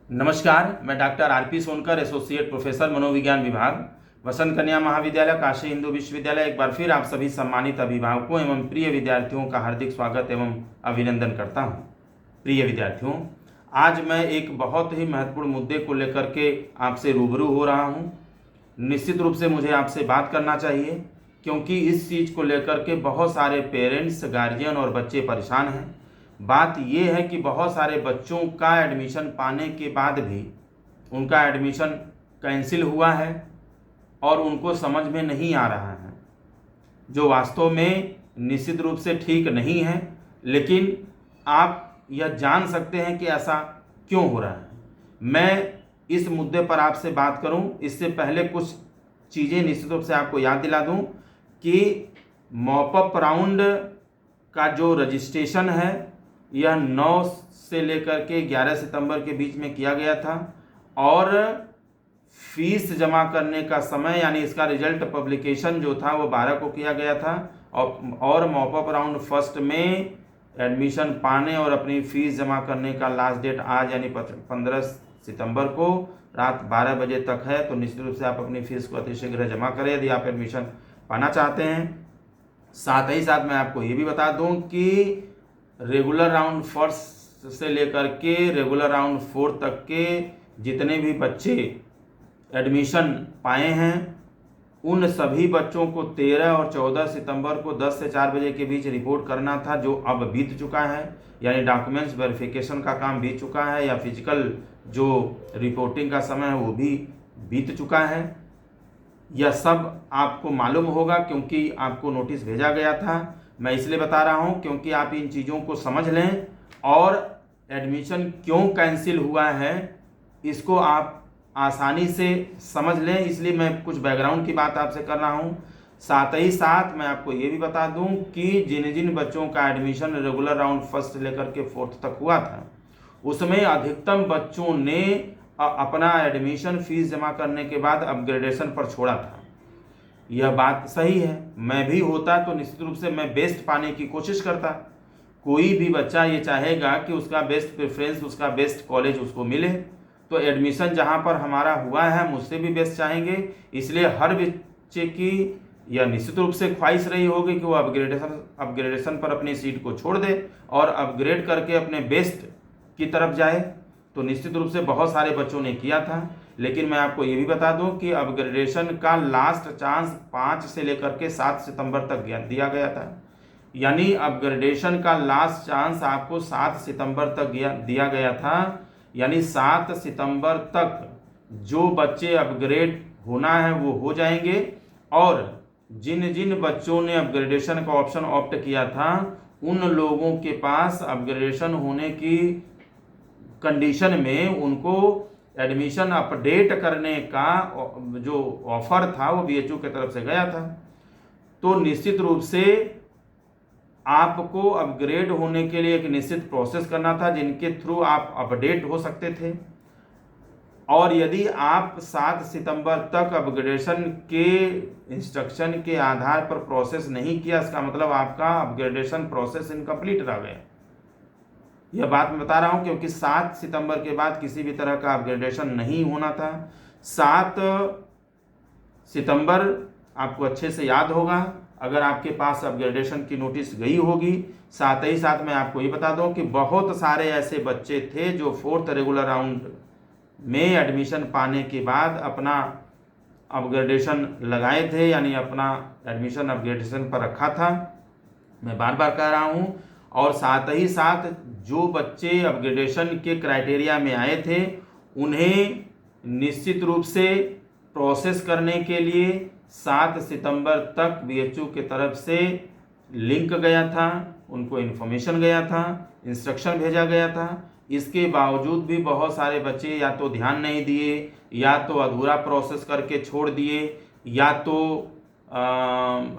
नमस्कार, मैं doctor RP Sonkar, associate professor मनोविज्ञान विभाग, वसंत कन्या महाविद्यालय, काशी हिंदू विश्वविद्यालय। एक बार फिर आप सभी सम्मानित अभिभावकों एवं प्रिय विद्यार्थियों का हार्दिक स्वागत एवं अभिनंदन करता हूं। प्रिय विद्यार्थियों, आज मैं एक बहुत ही महत्वपूर्ण मुद्दे को लेकर के आपसे रूबरू हो रहा हूं। निश्चित रूप से मुझे आपसे बात करना चाहिए, क्योंकि इस चीज़ को लेकर के बहुत सारे पेरेंट्स, गार्जियन और बच्चे परेशान हैं। बात ये है कि बहुत सारे बच्चों का एडमिशन पाने के बाद भी उनका एडमिशन कैंसिल हुआ है और उनको समझ में नहीं आ रहा है, जो वास्तव में निश्चित रूप से ठीक नहीं है। लेकिन आप यह जान सकते हैं कि ऐसा क्यों हो रहा है। मैं इस मुद्दे पर आपसे बात करूं, इससे पहले कुछ चीज़ें निश्चित रूप से आपको याद दिला दूं कि मॉपअप राउंड का जो रजिस्ट्रेशन है यह 9 से लेकर के 11 सितंबर के बीच में किया गया था और फीस जमा करने का समय यानी इसका रिजल्ट पब्लिकेशन जो था वो 12 को किया गया था और मॉपअप राउंड फर्स्ट में एडमिशन पाने और अपनी फीस जमा करने का लास्ट डेट आज यानी 15 सितंबर को रात 12 बजे तक है। तो निश्चित रूप से आप अपनी फीस को अतिशीघ्र जमा करें यदि आप एडमिशन पाना चाहते हैं। साथ ही साथ मैं आपको ये भी बता दूं कि रेगुलर राउंड फर्स्ट से लेकर के रेगुलर राउंड 4 तक के जितने भी बच्चे एडमिशन पाए हैं उन सभी बच्चों को 13 और 14 सितंबर को 10 से 4 बजे के बीच रिपोर्ट करना था, जो अब बीत चुका है। यानी डॉक्यूमेंट्स वेरिफिकेशन का काम बीत चुका है या फिजिकल जो रिपोर्टिंग का समय है वो भी बीत चुका है। यह सब आपको मालूम होगा क्योंकि आपको नोटिस भेजा गया था। मैं इसलिए बता रहा हूं क्योंकि आप इन चीज़ों को समझ लें और एडमिशन क्यों कैंसिल हुआ है इसको आप आसानी से समझ लें, इसलिए मैं कुछ बैकग्राउंड की बात आपसे कर रहा हूं। साथ ही साथ मैं आपको ये भी बता दूं कि जिन जिन बच्चों का एडमिशन रेगुलर राउंड फर्स्ट से लेकर के 4th तक हुआ था उसमें अधिकतम बच्चों ने अपना एडमिशन फीस जमा करने के बाद अपग्रेडेशन पर छोड़ा था। यह बात सही है, मैं भी होता तो निश्चित रूप से मैं बेस्ट पाने की कोशिश करता। कोई भी बच्चा ये चाहेगा कि उसका बेस्ट प्रेफरेंस, उसका बेस्ट कॉलेज उसको मिले। तो एडमिशन जहाँ पर हमारा हुआ है हम उससे भी बेस्ट चाहेंगे। इसलिए हर बच्चे की यह निश्चित रूप से ख्वाहिश रही होगी कि वो अपग्रेडेशन पर अपनी सीट को छोड़ दे और अपग्रेड करके अपने बेस्ट की तरफ जाए। तो निश्चित रूप से बहुत सारे बच्चों ने किया था। लेकिन मैं आपको ये भी बता दूं कि अपग्रेडेशन का लास्ट चांस 5 से लेकर के 7 सितंबर तक दिया गया था। यानी अपग्रेडेशन का लास्ट चांस आपको 7 सितंबर तक दिया गया था। यानी 7 सितंबर तक जो बच्चे अपग्रेड होना है वो हो जाएंगे और जिन जिन बच्चों ने अपग्रेडेशन का ऑप्शन ऑप्ट किया था उन लोगों के पास अपग्रेडेशन होने की कंडीशन में उनको एडमिशन अपडेट करने का जो ऑफर था वो बीएचयू की तरफ से गया था। तो निश्चित रूप से आपको अपग्रेड होने के लिए एक निश्चित प्रोसेस करना था जिनके थ्रू आप अपडेट हो सकते थे। और यदि आप 7 सितंबर तक अपग्रेडेशन के इंस्ट्रक्शन के आधार पर प्रोसेस नहीं किया, इसका मतलब आपका अपग्रेडेशन प्रोसेस इनकम्प्लीट रह गया। यह बात मैं बता रहा हूं क्योंकि 7 सितंबर के बाद किसी भी तरह का अपग्रेडेशन नहीं होना था। 7 सितंबर आपको अच्छे से याद होगा अगर आपके पास अपग्रेडेशन की नोटिस गई होगी। साथ ही साथ मैं आपको ये बता दूं कि बहुत सारे ऐसे बच्चे थे जो 4th रेगुलर राउंड में एडमिशन पाने के बाद अपना अपग्रेडेशन लगाए थे, यानी अपना एडमिशन अपग्रेडेशन पर रखा था। मैं बार बार कह रहा हूं। और साथ ही साथ जो बच्चे अपग्रेडेशन के क्राइटेरिया में आए थे उन्हें निश्चित रूप से प्रोसेस करने के लिए 7 सितंबर तक बीएचयू की तरफ से लिंक गया था, उनको इन्फॉर्मेशन गया था, इंस्ट्रक्शन भेजा गया था। इसके बावजूद भी बहुत सारे बच्चे या तो ध्यान नहीं दिए, या तो अधूरा प्रोसेस करके छोड़ दिए, या तो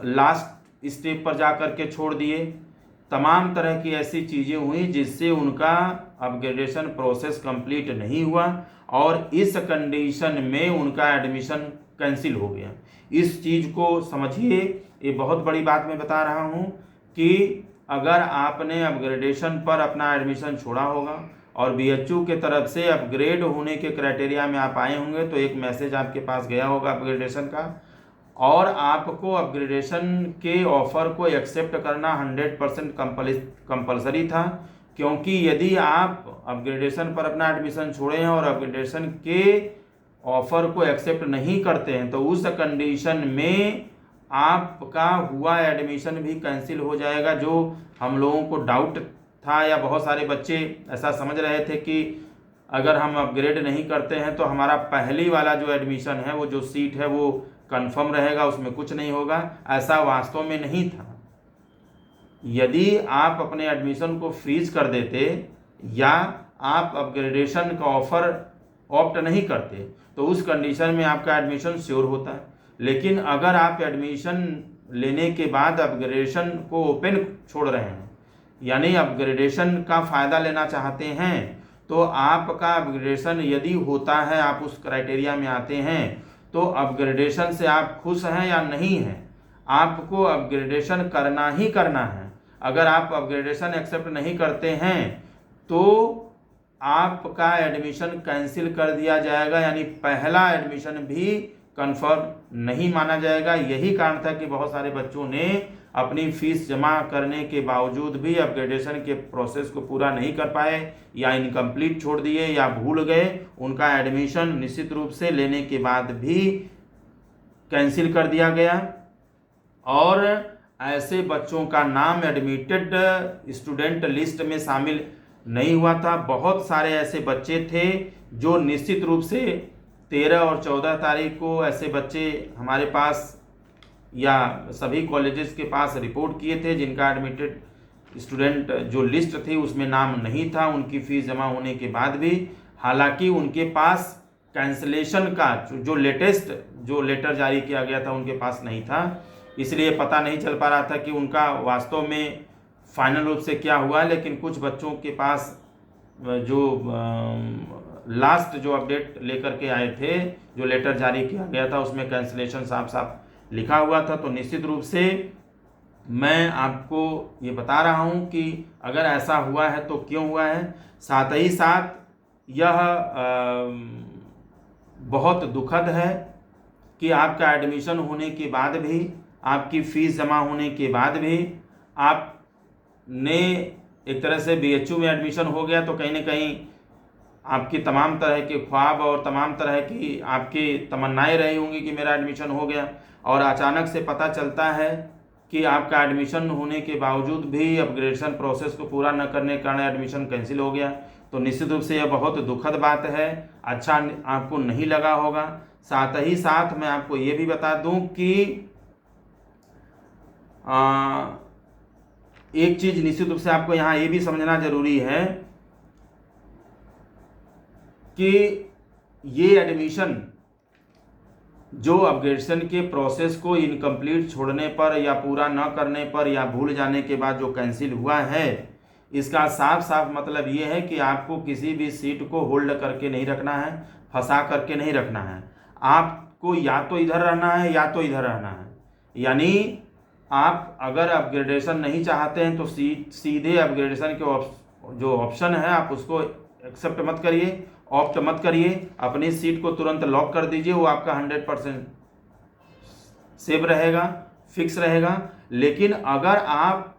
लास्ट स्टेप पर जा कर के छोड़ दिए। तमाम तरह की ऐसी चीज़ें हुई जिससे उनका अपग्रेडेशन प्रोसेस कंप्लीट नहीं हुआ और इस कंडीशन में उनका एडमिशन कैंसिल हो गया। इस चीज़ को समझिए, ये बहुत बड़ी बात मैं बता रहा हूँ कि अगर आपने अपग्रेडेशन पर अपना एडमिशन छोड़ा होगा और बीएचयू के तरफ से अपग्रेड होने के क्राइटेरिया में आप आए होंगे तो एक मैसेज आपके पास गया होगा अपग्रेडेशन का, और आपको अपग्रेडेशन के ऑफ़र को एक्सेप्ट करना 100% कंपलसरी था। क्योंकि यदि आप अपग्रेडेशन पर अपना एडमिशन छोड़े हैं और अपग्रेडेशन के ऑफ़र को एक्सेप्ट नहीं करते हैं तो उस कंडीशन में आपका हुआ एडमिशन भी कैंसिल हो जाएगा। जो हम लोगों को डाउट था या बहुत सारे बच्चे ऐसा समझ रहे थे कि अगर हम अपग्रेड नहीं करते हैं तो हमारा पहली वाला जो एडमिशन है, वो जो सीट है वो कंफर्म रहेगा, उसमें कुछ नहीं होगा। ऐसा वास्तव में नहीं था। यदि आप अपने एडमिशन को फ्रीज कर देते या आप अपग्रेडेशन का ऑफ़र ऑप्ट नहीं करते तो उस कंडीशन में आपका एडमिशन श्योर होता है। लेकिन अगर आप एडमिशन लेने के बाद अपग्रेडेशन को ओपन छोड़ रहे हैं, यानी अपग्रेडेशन का फ़ायदा लेना चाहते हैं, तो आपका अपग्रेडेशन यदि होता है, आप उस क्राइटेरिया में आते हैं, तो अपग्रेडेशन से आप खुश हैं या नहीं हैं, आपको अपग्रेडेशन करना ही करना है। अगर आप अपग्रेडेशन एक्सेप्ट नहीं करते हैं तो आपका एडमिशन कैंसिल कर दिया जाएगा, यानी पहला एडमिशन भी कंफर्म नहीं माना जाएगा। यही कारण था कि बहुत सारे बच्चों ने अपनी फीस जमा करने के बावजूद भी अपग्रेडेशन के प्रोसेस को पूरा नहीं कर पाए या इनकम्प्लीट छोड़ दिए या भूल गए। उनका एडमिशन निश्चित रूप से लेने के बाद भी कैंसिल कर दिया गया और ऐसे बच्चों का नाम एडमिटेड स्टूडेंट लिस्ट में शामिल नहीं हुआ था। बहुत सारे ऐसे बच्चे थे जो निश्चित रूप से 13 और 14 तारीख को ऐसे बच्चे हमारे पास या सभी कॉलेजेस के पास रिपोर्ट किए थे जिनका एडमिटेड स्टूडेंट जो लिस्ट थी उसमें नाम नहीं था उनकी फ़ीस जमा होने के बाद भी। हालांकि उनके पास कैंसलेशन का जो लेटेस्ट जो लेटर जारी किया गया था उनके पास नहीं था, इसलिए पता नहीं चल पा रहा था कि उनका वास्तव में फाइनल रूप से क्या हुआ। लेकिन कुछ बच्चों के पास जो लास्ट जो अपडेट लेकर के आए थे, जो लेटर जारी किया गया था, उसमें कैंसलेशन साफ साफ लिखा हुआ था। तो निश्चित रूप से मैं आपको ये बता रहा हूँ कि अगर ऐसा हुआ है तो क्यों हुआ है। साथ ही साथ यह बहुत दुखद है कि आपका एडमिशन होने के बाद भी, आपकी फ़ीस जमा होने के बाद भी आपने एक तरह से बीएचयू में एडमिशन हो गया तो कहीं ना कहीं आपकी तमाम तरह के ख्वाब और तमाम तरह की आपकी तमन्नाएं रही होंगी कि मेरा एडमिशन हो गया, और अचानक से पता चलता है कि आपका एडमिशन होने के बावजूद भी अपग्रेडेशन प्रोसेस को पूरा न करने के कारण एडमिशन कैंसिल हो गया। तो निश्चित रूप से यह बहुत दुखद बात है, अच्छा आपको नहीं लगा होगा। साथ ही साथ मैं आपको ये भी बता दूं कि एक चीज़ निश्चित रूप से आपको यहाँ ये भी समझना जरूरी है कि ये एडमिशन जो अपग्रेडेशन के प्रोसेस को इनकम्प्लीट छोड़ने पर या पूरा न करने पर या भूल जाने के बाद जो कैंसिल हुआ है, इसका साफ साफ मतलब ये है कि आपको किसी भी सीट को होल्ड करके नहीं रखना है, फंसा करके नहीं रखना है। आपको या तो इधर रहना है या तो इधर रहना है। यानी आप अगर अपग्रेडेशन नहीं चाहते हैं तो सीधे अपग्रेडेशन के जो ऑप्शन है आप उसको एक्सेप्ट मत करिए, ऑप्ट मत करिए, अपनी सीट को तुरंत लॉक कर दीजिए। वो आपका 100% सेव रहेगा, फिक्स रहेगा। लेकिन अगर आप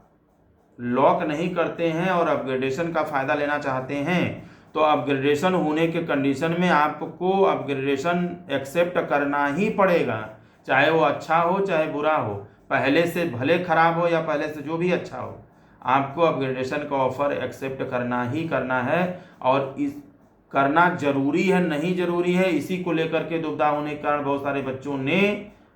लॉक नहीं करते हैं और अपग्रेडेशन का फ़ायदा लेना चाहते हैं तो अपग्रेडेशन होने के कंडीशन में आपको अपग्रेडेशन एक्सेप्ट करना ही पड़ेगा, चाहे वो अच्छा हो चाहे बुरा हो, पहले से भले ख़राब हो या पहले से जो भी अच्छा हो, आपको अपग्रेडेशन का ऑफ़र एक्सेप्ट करना ही करना है। और इस करना जरूरी है नहीं जरूरी है, इसी को लेकर के दुविधा होने के कारण बहुत सारे बच्चों ने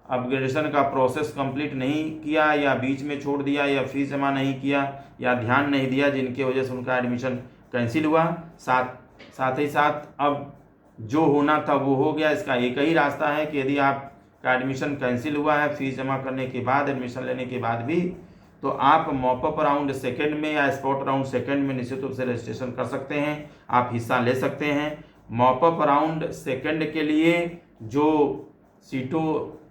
अपग्रेडेशन का प्रोसेस कंप्लीट नहीं किया या बीच में छोड़ दिया या फीस जमा नहीं किया या ध्यान नहीं दिया, जिनकी वजह से उनका एडमिशन कैंसिल हुआ। साथ ही साथ अब जो होना था वो हो गया। इसका एक ही रास्ता है कि यदि आपका एडमिशन कैंसिल हुआ है फीस जमा करने के बाद, एडमिशन लेने के बाद भी, तो आप मॉपअप राउंड सेकंड में या स्पॉट राउंड सेकंड में निश्चित रूप से रजिस्ट्रेशन कर सकते हैं, आप हिस्सा ले सकते हैं। मॉपअप राउंड सेकंड के लिए जो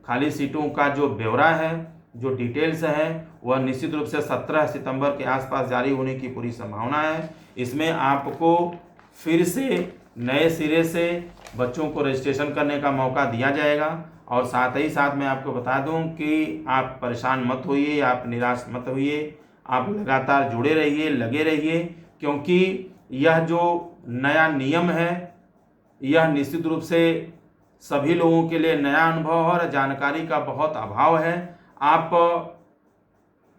खाली सीटों का जो ब्यौरा है, जो डिटेल्स है, वह निश्चित रूप से 17 सितंबर के आसपास जारी होने की पूरी संभावना है। इसमें आपको फिर से नए सिरे से बच्चों को रजिस्ट्रेशन करने का मौका दिया जाएगा। और साथ ही साथ मैं आपको बता दूं कि आप परेशान मत होइए, आप निराश मत होइए, आप लगातार जुड़े रहिए, लगे रहिए, क्योंकि यह जो नया नियम है यह निश्चित रूप से सभी लोगों के लिए नया अनुभव और जानकारी का बहुत अभाव है। आप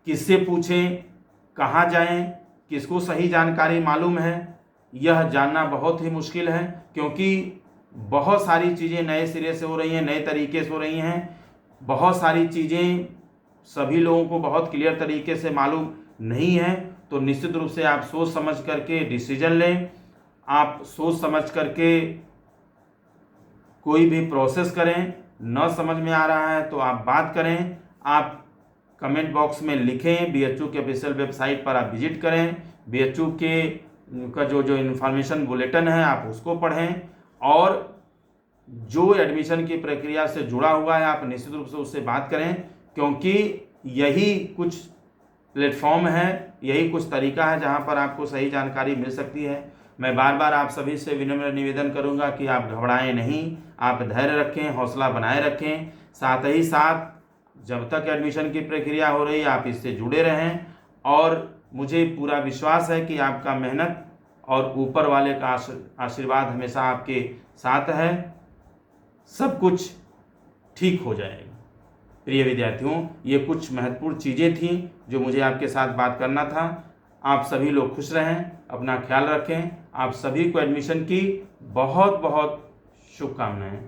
किससे पूछें, कहाँ जाएं, किसको सही जानकारी मालूम है, यह जानना बहुत ही मुश्किल है, क्योंकि बहुत सारी चीज़ें नए सिरे से हो रही हैं, नए तरीके से हो रही हैं। बहुत सारी चीज़ें सभी लोगों को बहुत क्लियर तरीके से मालूम नहीं है। तो निश्चित रूप से आप सोच समझ करके डिसीजन लें, आप सोच समझ करके कोई भी प्रोसेस करें। न समझ में आ रहा है तो आप बात करें, आप कमेंट बॉक्स में लिखें, बीएचयू के ऑफिशियल वेबसाइट पर आप विजिट करें, बीएचयू के का जो इन्फॉर्मेशन बुलेटिन है आप उसको पढ़ें, और जो एडमिशन की प्रक्रिया से जुड़ा हुआ है आप निश्चित रूप से उससे बात करें, क्योंकि यही कुछ प्लेटफॉर्म है, यही कुछ तरीका है जहां पर आपको सही जानकारी मिल सकती है। मैं बार बार आप सभी से विनम्र निवेदन करूंगा कि आप घबराएं नहीं, आप धैर्य रखें, हौसला बनाए रखें। साथ ही साथ जब तक एडमिशन की प्रक्रिया हो रही है आप इससे जुड़े रहें, और मुझे पूरा विश्वास है कि आपका मेहनत और ऊपर वाले का आशीर्वाद हमेशा आपके साथ है, सब कुछ ठीक हो जाएगा। प्रिय विद्यार्थियों, ये कुछ महत्वपूर्ण चीज़ें थीं जो मुझे आपके साथ बात करना था। आप सभी लोग खुश रहें, अपना ख्याल रखें। आप सभी को एडमिशन की बहुत बहुत शुभकामनाएं।